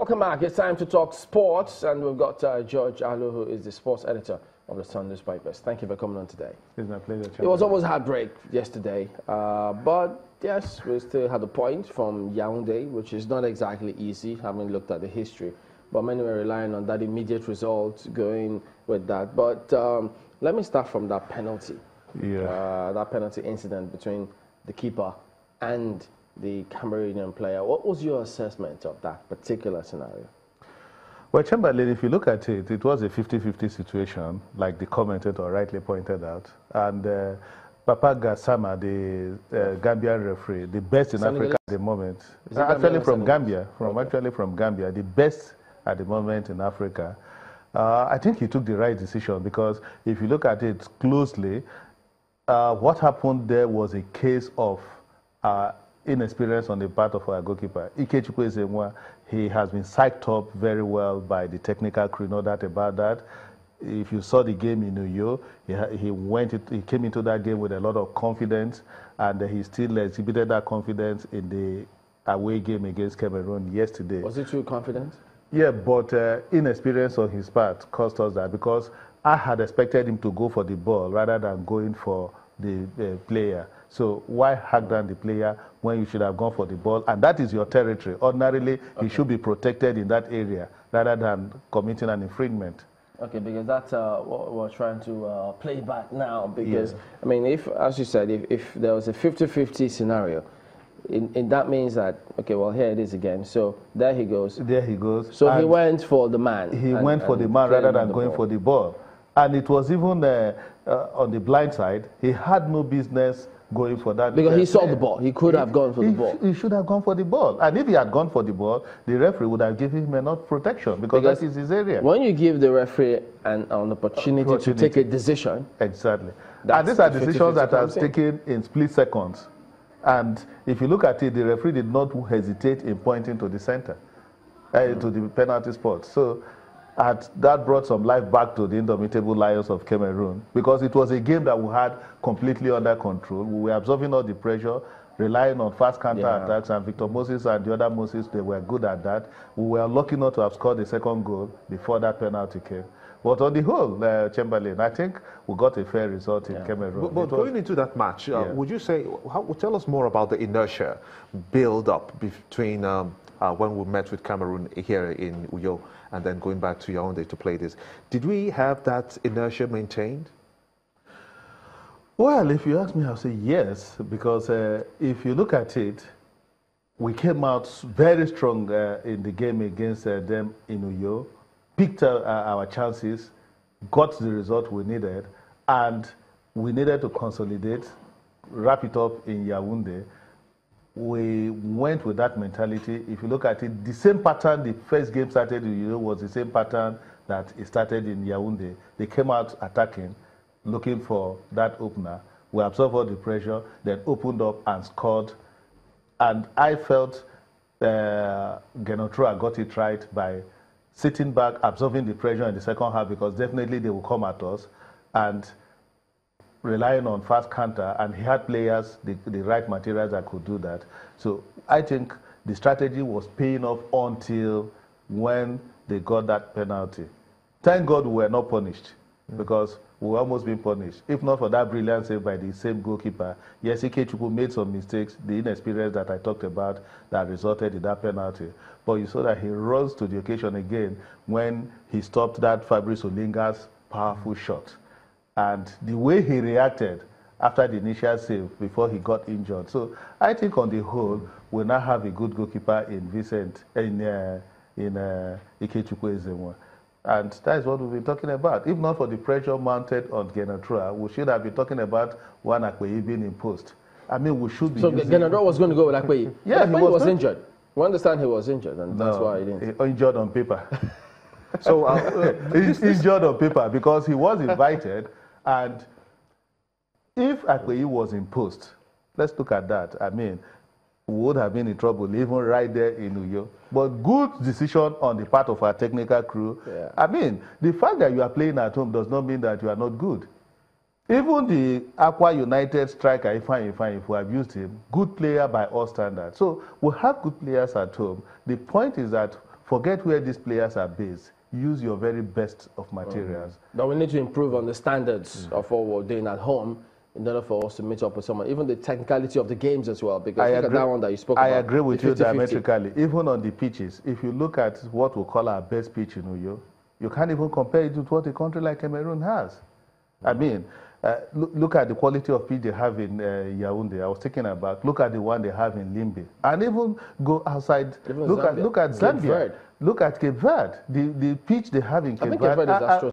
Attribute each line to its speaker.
Speaker 1: Welcome back. It's time to talk sports, and we've got George Alu, who is the sports editor of the Sun Newspapers. Thank you for coming on today.
Speaker 2: It's my pleasure.
Speaker 1: It was almost heartbreak yesterday, but yes, we still had a point from Yaounde, which is not exactly easy, having looked at the history. But many were relying on that immediate result, going with that. But let me start from that penalty.
Speaker 2: Yeah.
Speaker 1: That penalty incident between the keeper and the Cameroonian player. What was your assessment of that particular scenario?
Speaker 2: Well, Chamberlain, if you look at it, it was a 50-50 situation, like the commentator rightly pointed out. And Papa Gassama, the Gambian referee, the best in Africa at the moment, actually from Gambia, from Gambia, the best at the moment in Africa. I think he took the right decision, because if you look at it closely, what happened there was a case of inexperience on the part of our goalkeeper. Ikechukwu Ezemwa, he has been psyched up very well by the technical crew, no doubt about that. If you saw the game in Uyo, he came into that game with a lot of confidence, and he still exhibited that confidence in the away game against Cameroon yesterday. Was he too confident? Yeah, but inexperience on his part cost us that, because I had expected him to go for the ball rather than going for the player. So why hack down the player when you should have gone for the ball? And that is your territory. Ordinarily, he should be protected in that area rather than committing an infringement. Okay, because that's what we're trying to play back now. Because, yeah. I mean, if, as you said, if there was a 50-50 scenario, that means that, okay, well, here it is again. So there he goes. There he goes. So and he went for the man. He went for the man rather than going for the ball. And it was even on the blind side, he had no business going for that. Because he saw the ball. He could have gone for the ball. He should have gone for the ball. And if he had gone for the ball, the referee would have given him enough protection, because that is his area. When you give the referee an opportunity to take a decision. Exactly. And these are decisions that are taken in split seconds. And if you look at it, the referee did not hesitate in pointing to the center, to the penalty spot. So that brought some life back to the indomitable Lions of Cameroon, because it was a game that we had completely under control. We were absorbing all the pressure, relying on fast counter-attacks, and Victor Moses and the other Moses, they were good at that. We were lucky not to have scored the second goal before that penalty came. But on the whole, Chamberlain, I think we got a fair result in Cameroon. But going into that match, would you say, tell us more about the inertia build-up between when we met with Cameroon here in Uyo and then going back to Yaounde to play this? Did we have that inertia maintained? Well, if you ask me, I'll say yes, because if you look at it, we came out very strong in the game against them in Uyo, picked our chances, got the result we needed, and we needed to consolidate, wrap it up in Yaounde. We went with that mentality. If you look at it, the same pattern the first game started in Uyo was the same pattern that it started in Yaounde. They came out attacking, looking for that opener. We absorbed all the pressure, then opened up and scored. And I felt Genotroa got it right by sitting back, absorbing the pressure in the second half, because definitely they will come at us, and relying on fast counter, and he had players, the right materials that could do that. So I think the strategy was paying off until when they got that penalty. Thank God we were not punished, because we were almost being punished. If not for that brilliant save by the same goalkeeper, yes, Ikechukwu made some mistakes, the inexperience that I talked about that resulted in that penalty. But you saw that he rose to the occasion again when he stopped that Fabrice Olinga's powerful shot. And the way he reacted after the initial save before he got injured. So I think on the whole, we now have a good goalkeeper in Ikechukwu Ezemwa. And that is what we've been talking about. If not for the pressure mounted on Genotroa, we should have been talking about one Akpeyi being imposed. I mean, we should be. So Genotroa was going to go with Akpeyi? Yeah, he was injured. We understand he was injured, and that's why he didn't. Injured on paper. So he's injured on paper because he was invited, and if Akpeyi was imposed, let's look at that. I mean, we would have been in trouble even right there in Uyo. But good decision on the part of our technical crew. Yeah. I mean, the fact that you are playing at home does not mean that you are not good. Even the Aqua United striker, if we have used him, good player by all standards. So we have good players at home. The point is that forget where these players are based. Use your very best of materials.
Speaker 1: But we need to improve on the standards of what we're doing at home in order for us to meet up with someone. Even the technicality of the games as well, because look at that one that you spoke about.
Speaker 2: I agree with you
Speaker 1: 50-50.
Speaker 2: diametrically. Even on the pitches, if you look at what we call our best pitch in Uyo, you can't even compare it with what a country like Cameroon has. I mean, look at the quality of pitch they have in Yaounde. I was thinking about, look at the one they have in Limbe. And even go outside, look at Zambia. Look at Cape Verde. The pitch they have in Cape Verde.
Speaker 1: I think Cape Verde is